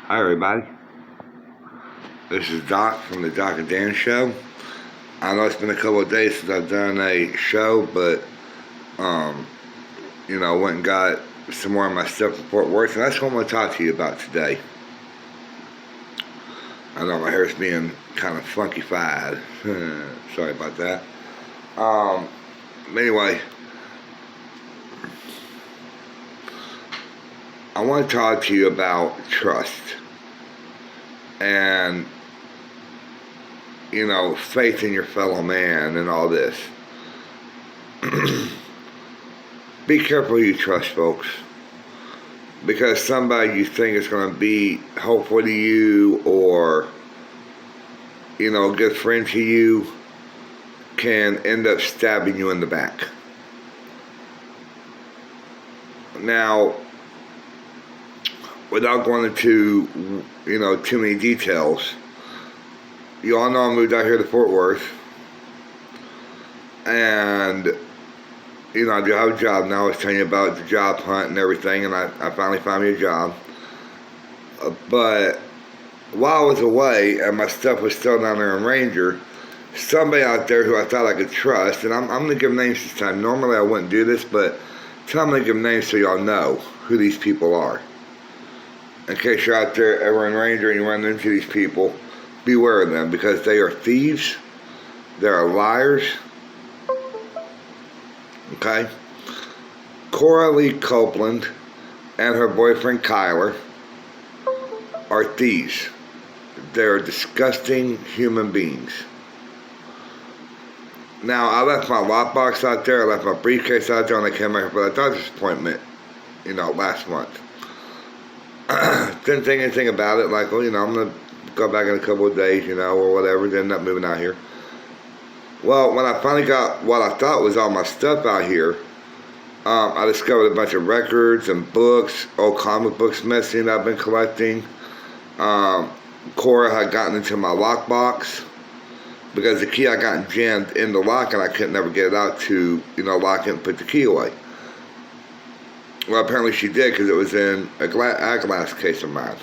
Hi everybody, this is Doc from the Doc and Dan Show. I know it's been a couple of days since I've done a show, but went and got some more of my stuff from Fort Worth, and that's what I'm going to talk to you about today. I know my hair's being kind of funky-fied. Sorry about that. Anyway, I want to talk to you about trust and faith in your fellow man and all this. Be careful who you trust, folks, because somebody you think is going to be helpful to you or a good friend to you can end up stabbing you in the back. Now, without going into too many details, you all know I moved out here to Fort Worth, and I do have a job now. I was telling you about the job hunt and everything, and I finally found me a job. But while I was away and my stuff was still down there in Ranger, somebody out there who I thought I could trust, and I'm going to give names this time. Normally I wouldn't do this, but I'm going to give names so y'all know who these people are. In case you're out there ever in Ranger and you run into these people, beware of them, because they are thieves, they are liars. Okay? Cora Lee Copeland and her boyfriend Kyler are thieves. They're disgusting human beings. Now, I left my lockbox out there, I left my briefcase out there, and I came back for a doctor's appointment, last month. Didn't think anything about it, like, I'm going to go back in a couple of days, or whatever, then end up moving out here. Well, when I finally got what I thought was all my stuff out here, I discovered a bunch of records and books, old comic books missing I've been collecting. Cora had gotten into my lockbox because the key I got jammed in the lock and I couldn't never get it out to, lock it and put the key away. Well, apparently she did because it was in a glass case of mine.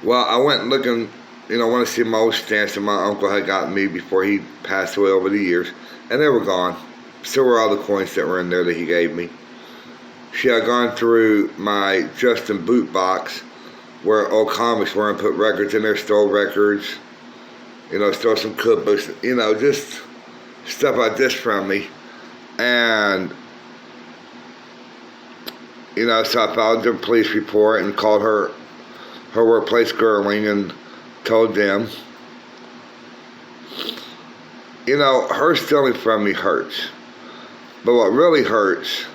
Well, I went looking, want to see my old stamps that my uncle had gotten me before he passed away over the years, and they were gone. So were all the coins that were in there that he gave me. She had gone through my Justin boot box where old comics were and put records in there, stole records, stole some cookbooks, just stuff like this from me. And so I filed the police report and called her workplace Girling and told them, her stealing from me hurts. But what really hurts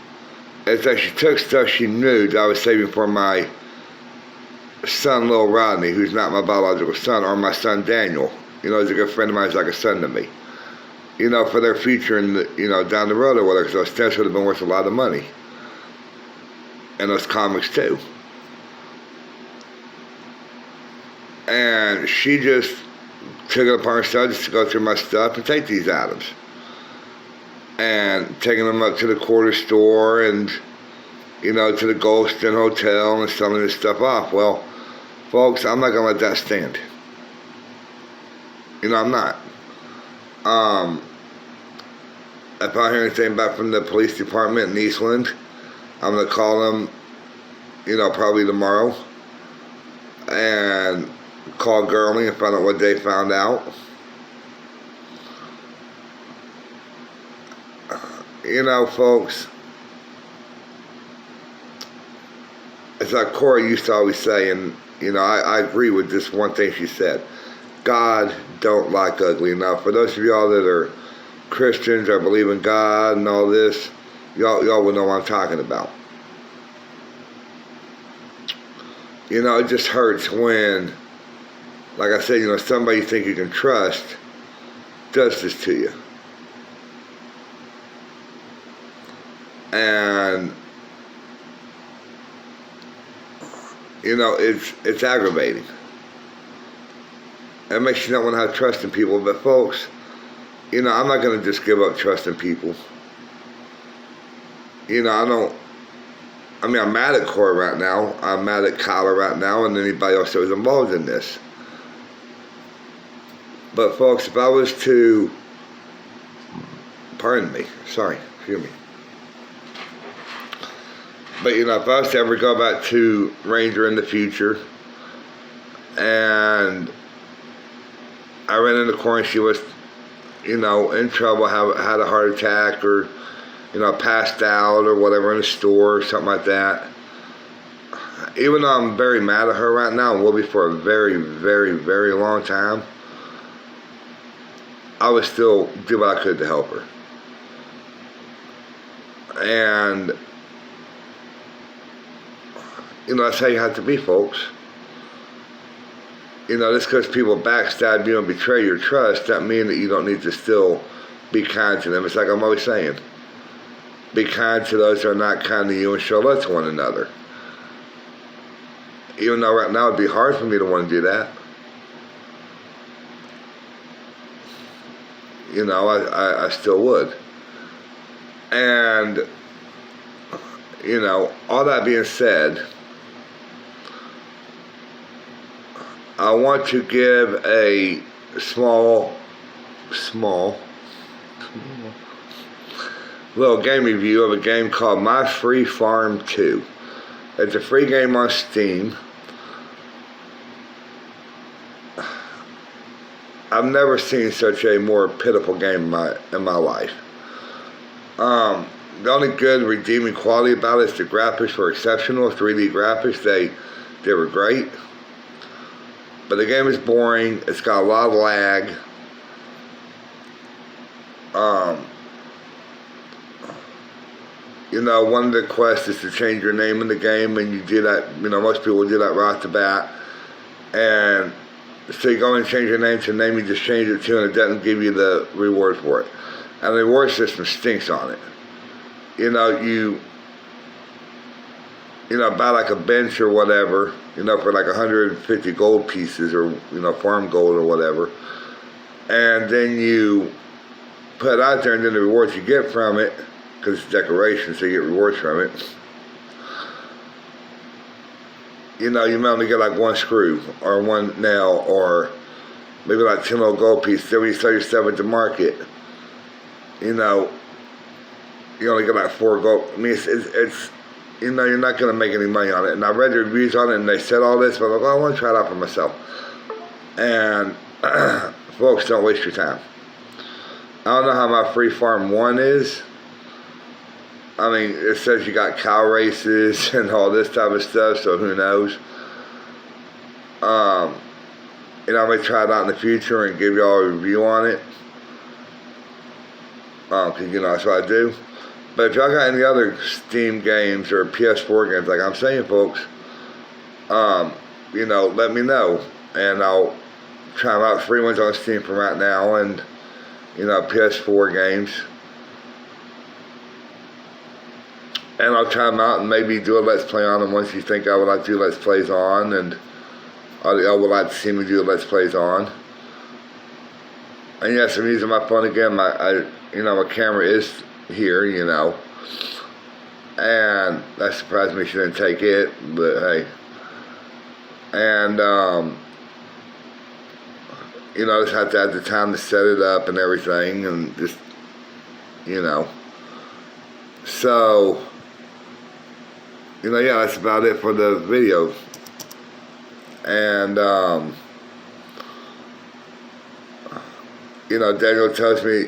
is that she took stuff she knew that I was saving for my son, Lil Rodney, who's not my biological son, or my son, Daniel. He's a good friend of mine, he's like a son to me. For their future and down the road or whatever, because those stamps would have been worth a lot of money. And those comics too. And she just took it upon herself just to go through my stuff and take these items. And taking them up to the quarter store and, to the Goldston Hotel and selling this stuff off. Well, folks, I'm not going to let that stand. I'm not. If I hear anything back from the police department in Eastland, I'm going to call them, probably tomorrow. And call Girling and find out what they found out. Folks, it's like Cora used to always say, and, I agree with this one thing she said. God don't like ugly. Now, for those of y'all that are Christians or believe in God and all this, y'all will know what I'm talking about. It just hurts when, like I said, somebody you think you can trust does this to you. And, it's aggravating. It makes you not want to have trust in people. But folks, I'm not going to just give up trust in people. I don't I mean, I'm mad at Corey right now. I'm mad at Kyler right now, and anybody else that was involved in this. But folks, if I was to, pardon me, sorry, excuse me. But if I was to ever go back to Ranger in the future, and I ran into Corey and she was, in trouble, had a heart attack, or, passed out or whatever in a store or something like that. Even though I'm very mad at her right now and will be for a very, very, very long time, I would still do what I could to help her. And, that's how you have to be, folks. Just because people backstab you and betray your trust, that means that you don't need to still be kind to them. It's like I'm always saying. Be kind to those that are not kind to you and show love to one another. Even though right now it'd be hard for me to want to do that. I still would. And, all that being said, I want to give a small little game review of a game called My Free Farm 2. It's a free game on Steam. I've never seen such a more pitiful game in my life. The only good redeeming quality about it is the graphics were exceptional. 3D graphics, they were great. But the game is boring. It's got a lot of lag. One of the quests is to change your name in the game, and you do that, most people do that right off the bat. And so you go and change your name to the name you just changed it to, and it doesn't give you the reward for it. And the reward system stinks on it. You buy like a bench or whatever, for like 150 gold pieces or, farm gold or whatever. And then you put it out there, and then the rewards you get from it, because it's decoration, so you get rewards from it. You might only get like one screw or one nail or maybe like 10 little gold pieces. Then when you sell your stuff at the market, you only get like 4 gold. I mean, it's you're not going to make any money on it. And I read the reviews on it, and they said all this, but I'm like, I want to try it out for myself. And folks, don't waste your time. I don't know how My Free Farm 1 is. I mean, it says you got cow races and all this type of stuff, so who knows. I may try it out in the future and give y'all a review on it. Because, that's what I do. But if y'all got any other Steam games or PS4 games, like I'm saying, folks, let me know. And I'll try them out. Free ones on Steam for right now, and, PS4 games. And I'll try them out and maybe do a Let's Play on them once you think I would like to do Let's Plays on, and I would like to see me do Let's Plays on. And yes, I'm using my phone again. My camera is here, and that surprised me she didn't take it, but hey. And, just have to have the time to set it up and everything, and just, So, yeah, that's about it for the video. And, Daniel tells me,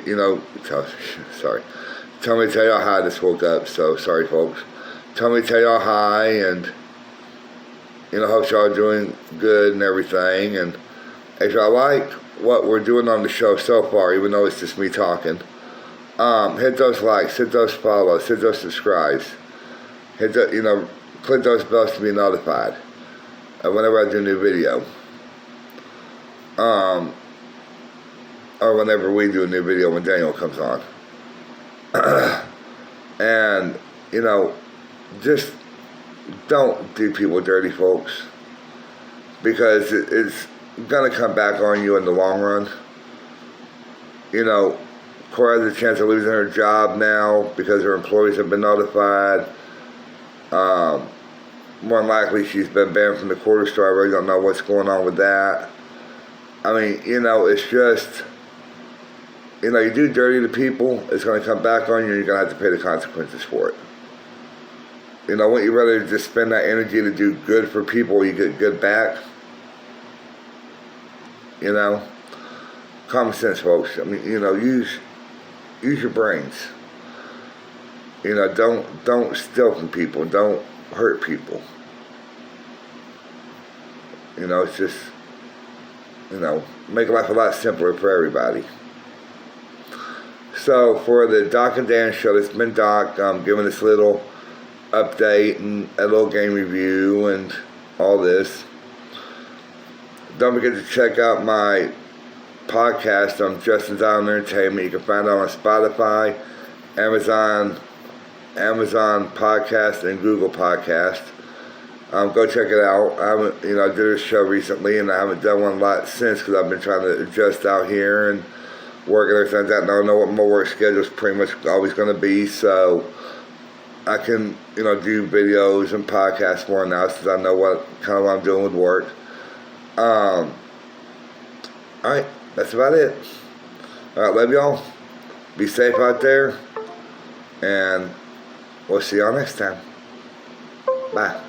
tell me to tell y'all hi. I just woke up, so sorry, folks. Tell me to tell y'all hi, and, hope y'all are doing good and everything. And if y'all like what we're doing on the show so far, even though it's just me talking, hit those likes, hit those follows, hit those subscribes. Hit the, click those bells to be notified whenever I do a new video. Or whenever we do a new video when Daniel comes on. And, just don't do people dirty, folks. Because it's going to come back on you in the long run. Cora has a chance of losing her job now because her employees have been notified. More than likely, she's been banned from the quarter store. I really don't know what's going on with that. I mean, it's just, you do dirty to people, it's going to come back on you, and you're going to have to pay the consequences for it. Wouldn't you rather just spend that energy to do good for people where you get good back? Common sense, folks. I mean, use your brains. Don't steal from people. Don't hurt people. It's just, make life a lot simpler for everybody. So for the Doc and Dan show, it's been Doc giving this little update and a little game review and all this. Don't forget to check out my podcast on Justin's Island Entertainment. You can find it on Spotify, Amazon Podcast, and Google Podcast. Go check it out. I haven't, I did a show recently, and I haven't done one a lot since because I've been trying to adjust out here and work and everything like that. And I don't know what my work schedule is pretty much always going to be, so I can, do videos and podcasts more now since I know what I'm doing with work. Alright, that's about it. Alright, love y'all. Be safe out there. And we'll see y'all next time. Bye.